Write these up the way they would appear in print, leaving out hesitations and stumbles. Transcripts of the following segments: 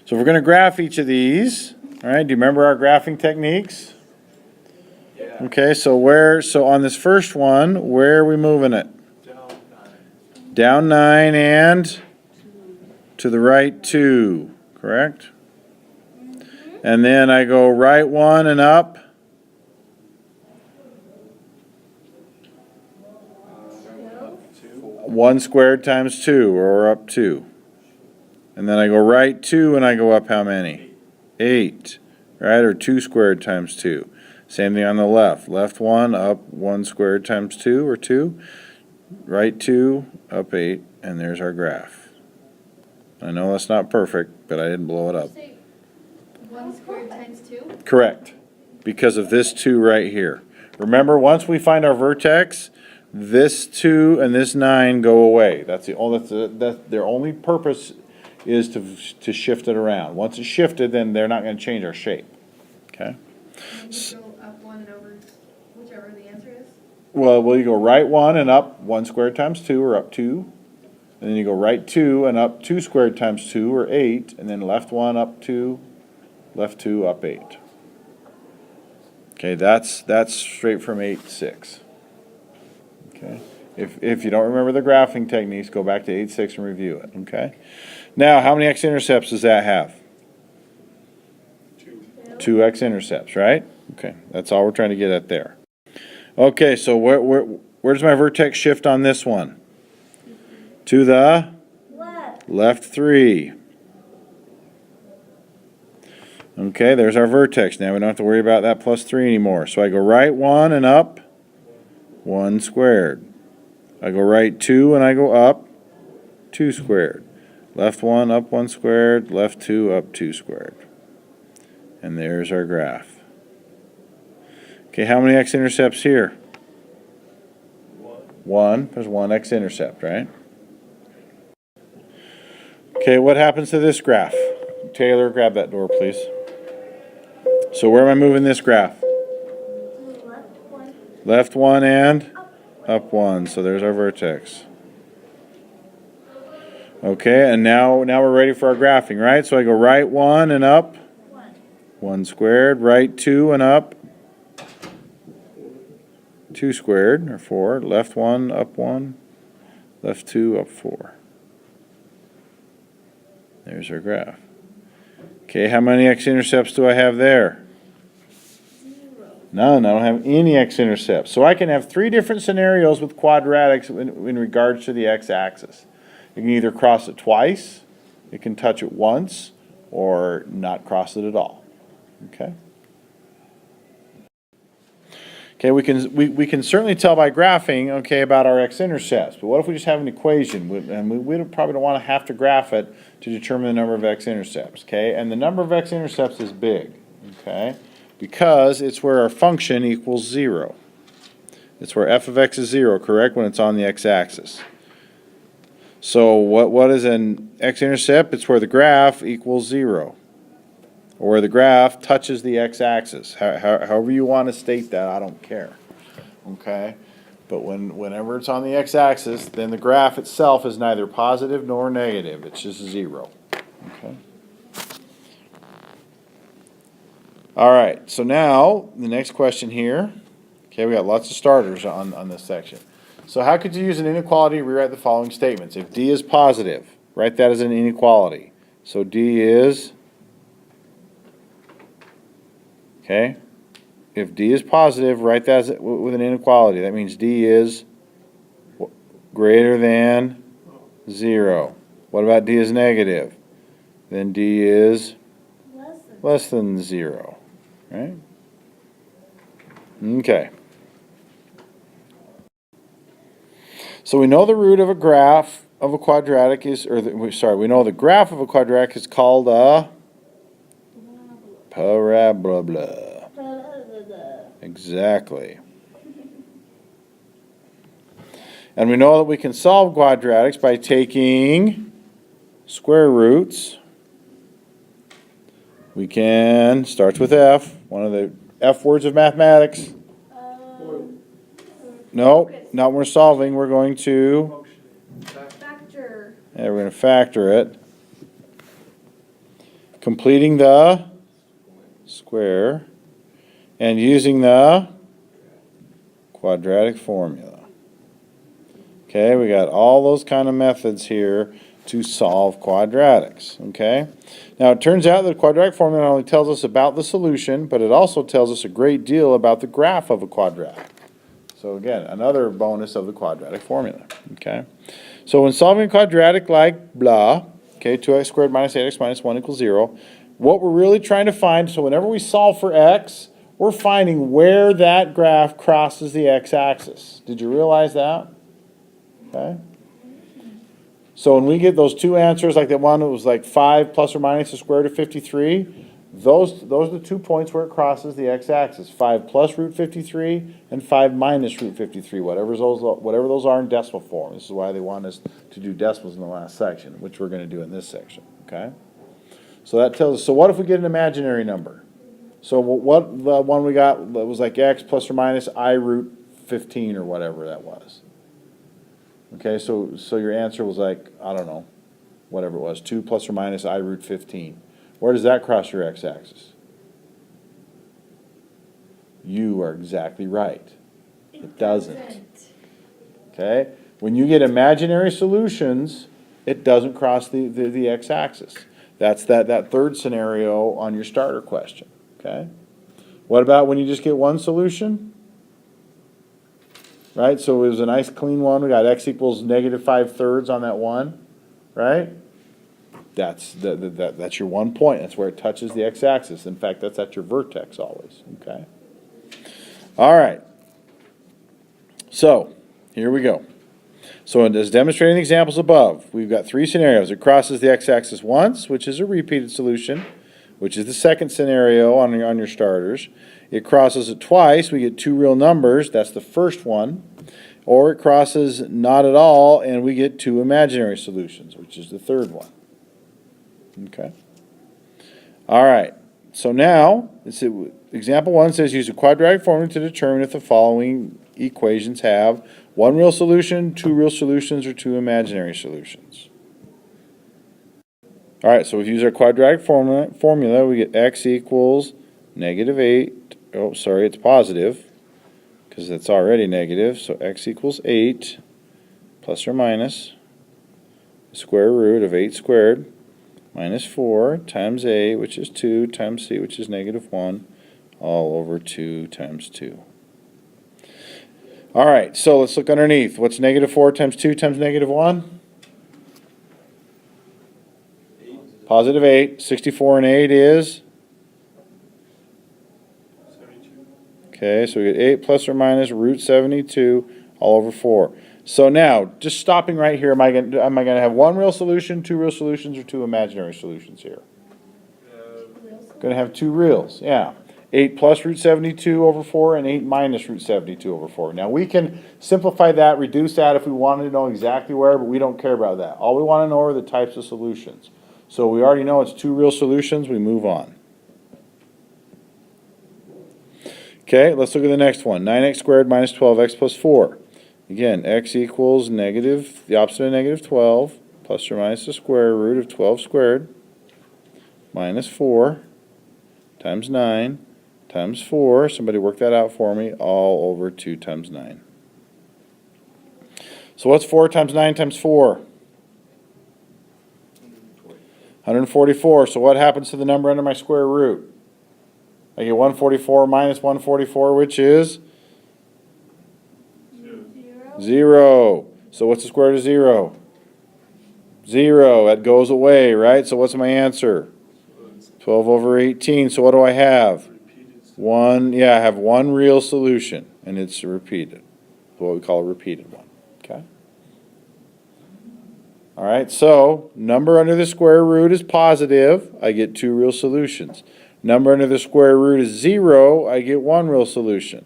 So we're going to graph each of these. All right, do you remember our graphing techniques? Yeah. Okay, so on this first one, where are we moving it? Down 9. Down 9 and to the right 2, correct? And then I go right 1 and up. Up 2. 1 squared times 2, or up 2. And then I go right 2 and I go up how many? 8, right? Or 2 squared times 2. Same thing on the left. Left 1, up 1 squared times 2, or 2. Right 2, up 8, and there's our graph. I know that's not perfect, but I didn't blow it up. Say 1 squared times 2? Correct, because of this 2 right here. Remember, once we find our vertex, this 2 and this 9 go away. That's their only purpose is to shift it around. Once it's shifted, then they're not going to change our shape. Okay? And you go up 1 and over whichever the answer is? Well, you go right 1 and up 1 squared times 2, or up 2. And then you go right 2 and up 2 squared times 2, or 8. And then left 1 up 2, left 2 up 8. Okay, that's straight from 8-6. Okay, if you don't remember the graphing techniques, go back to 8-6 and review it. Okay, now how many x-intercepts does that have? 2. 2 x-intercepts, right? Okay, that's all we're trying to get at there. Okay, so where does my vertex shift on this one? To the left 3. Okay, there's our vertex. Now we don't have to worry about that plus 3 anymore. So I go right 1 and up 1 squared. I go right 2 and I go up 2 squared. Left 1 up 1 squared, left 2 up 2 squared. And there's our graph. Okay, how many x-intercepts here? 1. There's 1 x-intercept, right? Okay, what happens to this graph? Taylor, grab that door, please. So where am I moving this graph? Left 1 and up 1. So there's our vertex. Okay, and now we're ready for our graphing, right? So I go right 1 and up 1 squared, right 2 and up 2 squared, or 4. Left 1 up 1, left 2 up 4. There's our graph. Okay, how many x-intercepts do I have there? 0. None. I don't have any x-intercepts. So I can have 3 different scenarios with quadratics in regards to the x-axis. You can either cross it twice, it can touch it once, or not cross it at all. Okay? Okay, we can certainly tell by graphing, okay, about our x-intercepts. But what if we just have an equation? And we probably don't want to have to graph it to determine the number of x-intercepts, okay? And the number of x-intercepts is big, okay? Because it's where our function equals 0. It's where f of x is 0, correct, when it's on the x-axis. So what is an x-intercept? It's where the graph equals 0. Or where the graph touches the x-axis. However you want to state that, I don't care. Okay? But whenever it's on the x-axis, then the graph itself is neither positive nor negative. It's just 0. Okay? All right, so now the next question here. Okay, we got lots of starters on this section. So how could you use an inequality to rewrite the following statements? If D is positive, write that as an inequality. So D is... Okay, if D is positive, write that as with an inequality. That means D is greater than 0. What about D is negative? Then D is less than 0. Right? Okay. So we know the root of a graph of a quadratic is, we know the graph of a quadratic is called a parabola. Exactly. And we know that we can solve quadratics by taking square roots. We can, starts with F, one of the F words of mathematics. No, not when we're solving. We're going to, Factor. we're going to factor it. completing the square, and using the quadratic formula. Okay, we got all those kind of methods here to solve quadratics, okay? Now, it turns out that the quadratic formula not only tells us about the solution, but it also tells us a great deal about the graph of a quadratic. So again, another bonus of the quadratic formula, okay? So when solving a quadratic like blah, okay, 2x squared minus 8x minus 1 equals 0, what we're really trying to find, so whenever we solve for x, we're finding where that graph crosses the x-axis. Did you realize that? Okay. So when we get those two answers, like that one that was like 5 plus or minus the square root of 53, those are the 2 points where it crosses the x-axis. 5 plus root 53 and 5 minus root 53, whatever those are in decimal form. This is why they want us to do decimals in the last section, which we're going to do in this section, okay? So that tells us, so what if we get an imaginary number? So what the one we got that was like x plus or minus I root 15 or whatever that was. Okay, so your answer was like, I don't know, whatever it was, 2 plus or minus I root 15. Where does that cross your x-axis? You are exactly right. It doesn't. Okay? When you get imaginary solutions, it doesn't cross the x-axis. That's that third scenario on your starter question. Okay? What about when you just get one solution? Right? So it was a nice clean one. We got x equals negative 5/3 on that one. Right? That's your 1 point. That's where it touches the x-axis. In fact, that's at your vertex always. Okay? All right. So, here we go. So as demonstrating the examples above, we've got three scenarios. It crosses the x-axis once, which is a repeated solution, which is the second scenario on your starters. It crosses it twice. We get two real numbers. That's the first one. Or it crosses not at all, and we get two imaginary solutions, which is the third one. Okay. All right. So now, example 1 says use a quadratic formula to determine if the following equations have one real solution, two real solutions, or two imaginary solutions. All right, so if we use our quadratic formula, we get x equals negative 8. Oh, sorry, it's positive because it's already negative. So x equals 8 plus or minus the square root of 8 squared minus 4 times a, which is 2, times c, which is negative 1, all over 2 times 2. All right, so let's look underneath. What's negative 4 times 2 times negative 1? Positive 8. 64 and 8 is? 72. Okay, so we get 8 plus or minus root 72 all over 4. So now, just stopping right here, am I going to have one real solution, two real solutions, or two imaginary solutions here? Going to have two reals, yeah. 8 plus root 72 over 4 and 8 minus root 72 over 4. Now we can simplify that, reduce that if we wanted to know exactly where, but we don't care about that. All we want to know are the types of solutions. So we already know it's two real solutions, we move on. Okay, let's look at the next one. 9x squared minus 12x plus 4. Again, x equals negative, the opposite of negative 12, plus or minus the square root of 12 squared, minus 4, times 9, times 4, somebody work that out for me, all over 2 times 9. So what's 4 times 9 times 4? 144. So what happens to the number under my square root? I get 144 minus 144, which is? 0. So what's the square root of 0? 0. That goes away, right? So what's my answer? 12 over 18. So what do I have? One, yeah, I have one real solution, and it's repeated. What we call a repeated one. Okay? All right, so number under the square root is positive. I get two real solutions. Number under the square root is 0. I get one real solution.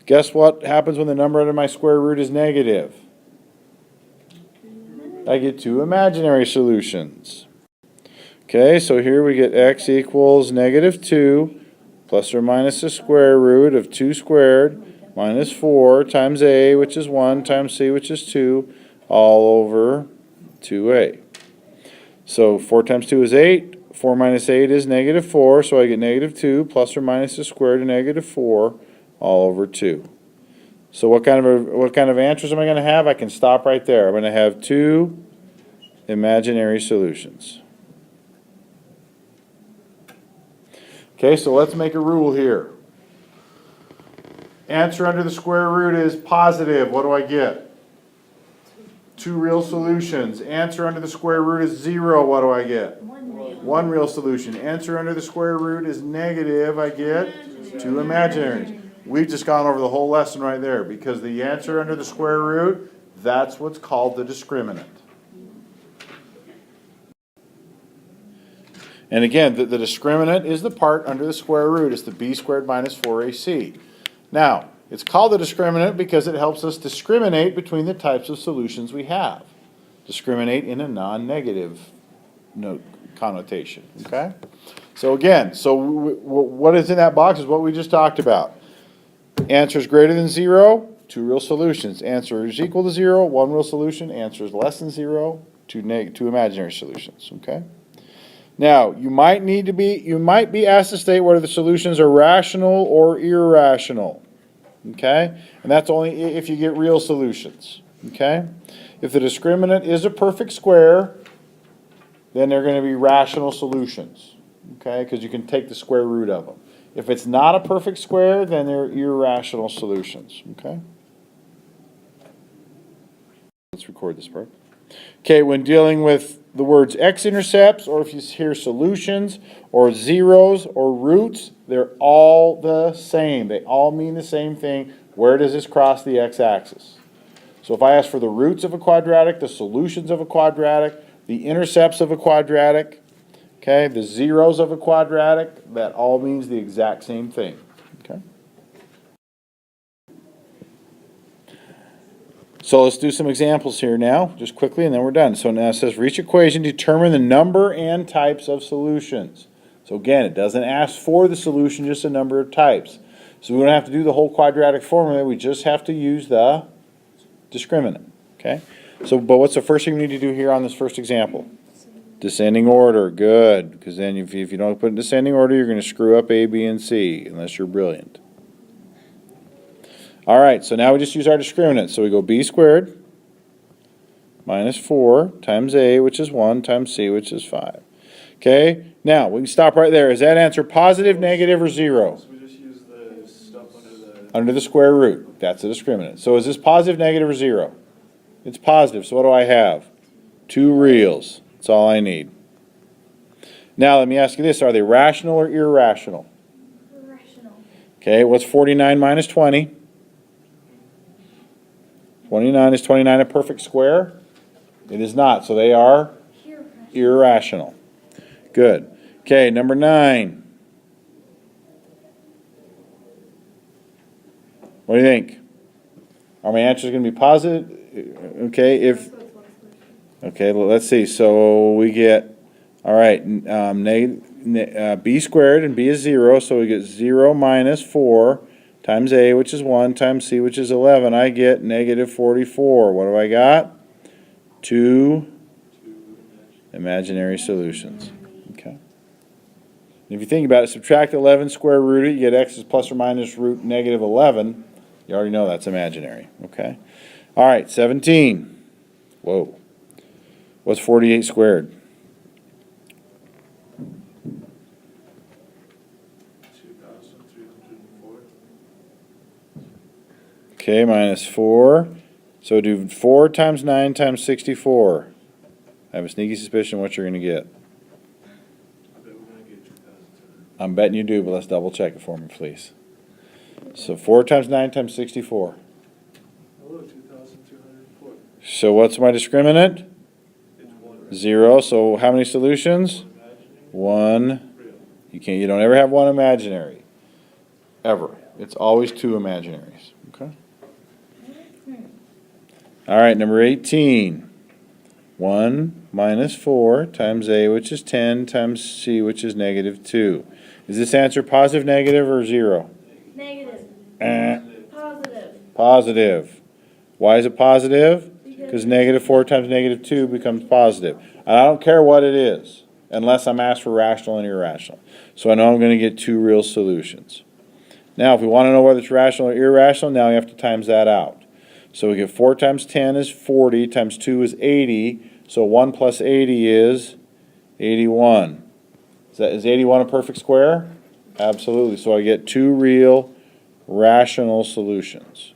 Guess what happens when the number under my square root is negative? I get two imaginary solutions. Okay, so here we get x equals negative 2 plus or minus the square root of 2 squared minus 4 times a, which is 1, times c, which is 2, all over 2a. So 4 times 2 is 8. 4 minus 8 is negative 4, so I get negative 2, plus or minus the square root of negative 4, all over 2. So what kind of answers am I going to have? I can stop right there. I'm going to have 2 imaginary solutions. Okay, so let's make a rule here. Answer under the square root is positive. What do I get? 2 real solutions. Answer under the square root is 0. What do I get? 1 real solution. Answer under the square root is negative. I get 2 imaginaries. We've just gone over the whole lesson right there because the answer under the square root, that's what's called the discriminant. And again, the discriminant is the part under the square root. It's the b squared minus 4ac. Now, it's called the discriminant because it helps us discriminate between the types of solutions we have. Discriminate in a non-negative connotation, okay? So again, what is in that box is what we just talked about. Answer is greater than 0, 2 real solutions. Answer is equal to 0, 1 real solution. Answer is less than 0, 2 imaginary solutions, okay? Now, you might be asked to state whether the solutions are rational or irrational, okay? And that's only if you get real solutions, okay? If the discriminant is a perfect square, then they're going to be rational solutions, okay? Because you can take the square root of them. If it's not a perfect square, then they're irrational solutions, okay? Let's record this part. Okay, when dealing with the words x-intercepts, or if you hear solutions, or zeros, or roots, they're all the same. They all mean the same thing. Where does this cross the x-axis? So if I ask for the roots of a quadratic, the solutions of a quadratic, the intercepts of a quadratic, okay, the zeros of a quadratic, that all means the exact same thing, okay? So let's do some examples here now, just quickly, and then we're done. So now it says, for each equation, determine the number and types of solutions. So again, it doesn't ask for the solution, just a number of types. So we don't have to do the whole quadratic formula, we just have to use the discriminant, okay? So, but what's the first thing we need to do here on this first example? Descending order, good, because then if you don't put it in descending order, you're going to screw up A, B, and C, unless you're brilliant. All right, so now we just use our discriminant. So we go b squared minus 4 times a, which is 1, times c, which is 5. Okay, now we can stop right there. Is that answer positive, negative, or 0? So we just use the stuff Under the square root. That's a discriminant. So is this positive, negative, or 0? It's positive, so what do I have? 2 reals. That's all I need. Now let me ask you this. Are they rational or irrational? Rational. Okay, what's 49 minus 20? 29, is 29 a perfect square? It is not, so they are irrational. Good. Okay, number 9. What do you think? Are my answers going to be positive? Okay, okay, well, let's see. So we get, all right, b squared, and b is 0, so we get 0 minus 4 times a, which is 1, times c, which is 11. I get negative 44. What do I got? 2 imaginary solutions. Okay. And if you think about it, subtract 11, square root it, you get x is plus or minus root negative 11. You already know that's imaginary. Okay. All right, 17. Whoa. What's 48 squared? 2,304. Okay, minus 4. So do 4 times 9 times 64. I have a sneaky suspicion what you're going to get. I bet we're gonna get 2,200. I'm betting you do, but let's double check it for me, please. So 4 times 9 times 64. Hello, 2,204. So what's my discriminant? It's 1. 0. So how many solutions? Imagining 1. real. You don't ever have 1 imaginary. Ever. It's always 2 imaginaries. Okay. All right, number 18. 1 minus 4 times a, which is 10, times c, which is negative 2. Is this answer positive, negative, or 0? Negative. Positive. Positive. Why is it positive? Because negative 4 times negative 2 becomes positive. And I don't care what it is. unless I'm asked for rational and irrational. So I know I'm gonna get two real solutions. Now, if we wanna know whether it's rational or irrational, now we have to times that out. So we get 4 times 10 is 40, times 2 is 80, so 1 plus 80 is 81. Is 81 a perfect square? Absolutely. So I get two real rational solutions.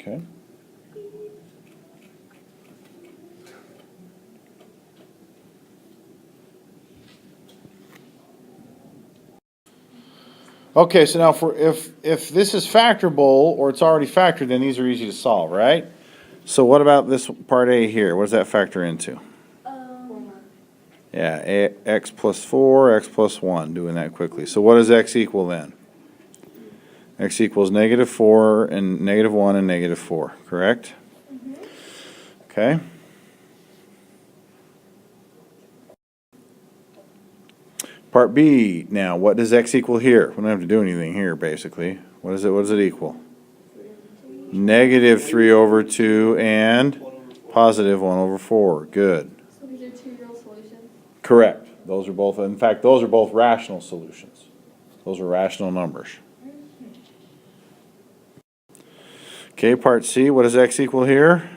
Okay. Okay, so now if this is factorable or it's already factored, then these are easy to solve, right? So what about this part A here? What does that factor into? Yeah, x plus 4, x plus 1, doing that quickly. So what does x equal then? X equals -4 and -1 and -4, correct? Okay. Part B, now, what does x equal here? We don't have to do anything here, basically. What does it equal? -3/2 and +1/4, good. So these are two real solutions? Correct. Those are both, in fact, those are both rational solutions. Those are rational numbers. Okay, part C, what does x equal here?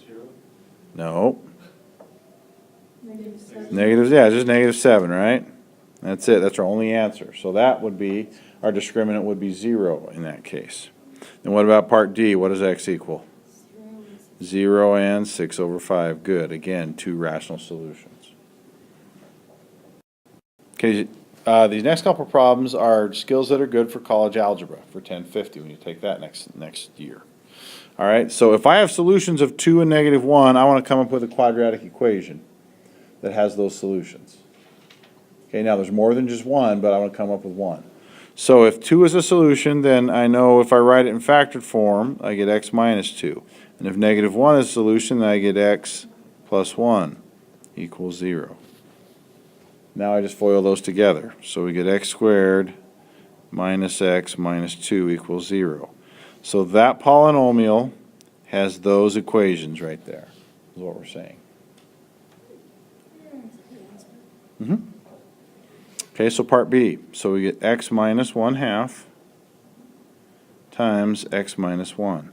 0? No. -7. Yeah, just -7, right? That's it, that's our only answer. So that would be, our discriminant would be 0 in that case. And what about part D, what does x equal? 0 and 6/5, good. Again, two rational solutions. Okay, these next couple problems are skills that are good for college algebra for 1050 when you take that next year. All right, so if I have solutions of 2 and -1, I want to come up with a quadratic equation that has those solutions. Okay, now there's more than just one, but I want to come up with one. So if 2 is a solution, then I know if I write it in factored form, I get x minus 2. And if -1 is a solution, then I get x plus 1 equals 0. Now I just FOIL those together. So we get x squared minus x minus 2 equals 0. So that polynomial has those equations right there, is what we're saying. Okay, so part B. So we get x minus 1/2 times x minus 1.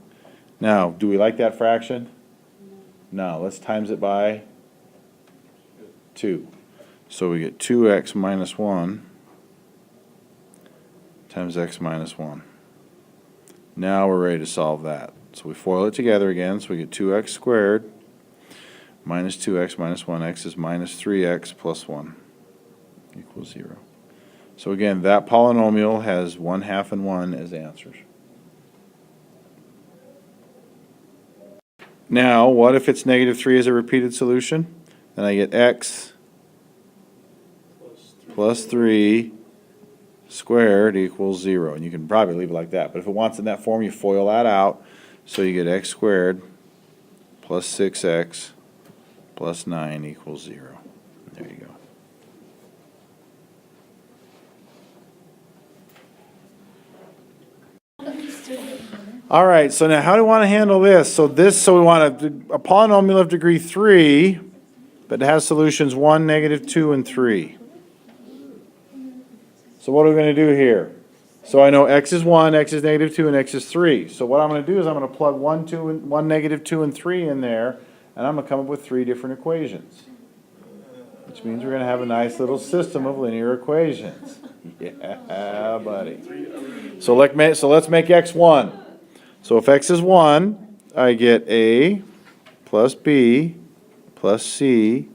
Now, do we like that fraction? No, let's times it by 2. So we get 2x minus 1 times x minus 1. Now we're ready to solve that. So we FOIL it together again, so we get 2x squared minus 2x minus 1x is minus 3x plus 1 equals 0. So again, that polynomial has 1/2 and 1 as answers. Now, what if it's -3 as a repeated solution? Then I get x plus 3 squared equals 0. And you can probably leave it like that. But if it wants in that form, you FOIL that out. So you get x squared plus 6x plus 9 equals 0. There you go. All right, so now how do we want to handle this? So we want a polynomial of degree 3, but it has solutions 1, -2, and 3. So what are we going to do here? So I know x is 1, x is -2, and x is 3. So what I'm going to do is I'm going to plug 1, -2, and 3 in there, and I'm going to come up with 3 different equations. Which means we're going to have a nice little system of linear equations. Yeah, buddy. So let's make x 1. So if x is 1, I get a plus b plus c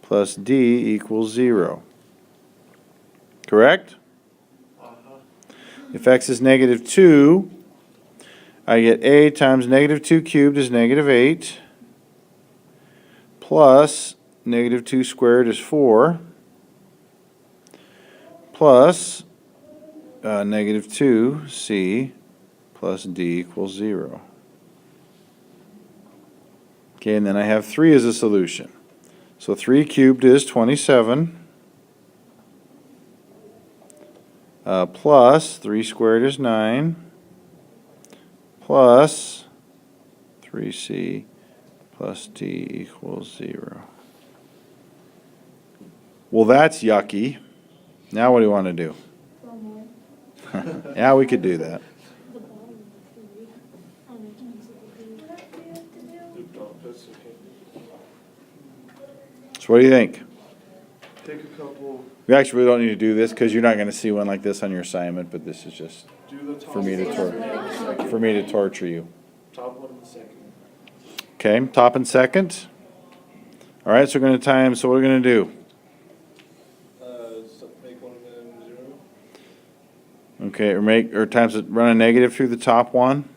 plus d equals 0. Correct? If x is -2, I get a times -2 cubed is -8 plus -2 squared is 4 plus -2c plus d equals 0. Okay, and then I have 3 as a solution. So 3 cubed is 27 plus 3 squared is 9 plus 3C plus D equals 0. Well, that's yucky. Now what do you want to do? Yeah, we could do that. That's okay. So what do you think? Take a couple, We actually really don't need to do this because you're not going to see one like this on your assignment, but this is just do the top. for me to torture you. Top one and the second. Okay, top and second. All right, so we're going to time. So what are we going to do? Make one of them 0. Okay, or times it, run a negative through the top one.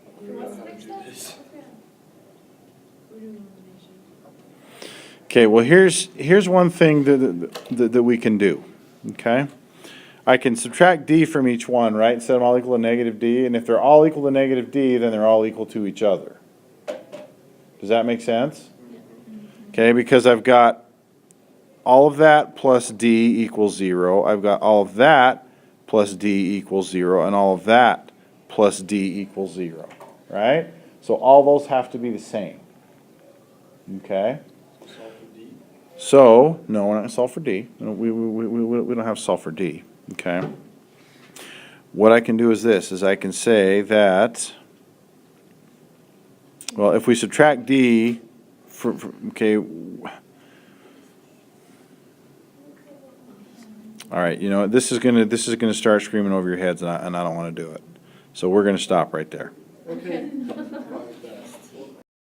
I forgot how to do this. Okay, well here's one thing that we can do. Okay, I can subtract D from each one, right? And set them all equal to negative D, and if they're all equal to negative D, then they're all equal to each other. Does that make sense? Okay, because I've got all of that plus D equals 0. I've got all of that plus D equals 0, and all of that plus D equals 0, right? So all those have to be the same. Okay? Solve for D. So, no, we're not going to solve for D. No, we don't have to solve for D. Okay? What I can do is this, is I can say that, well, if we subtract D, okay, all right, you know what, this is gonna start screaming over your heads, and I don't want to do it. So we're going to stop right there. Okay.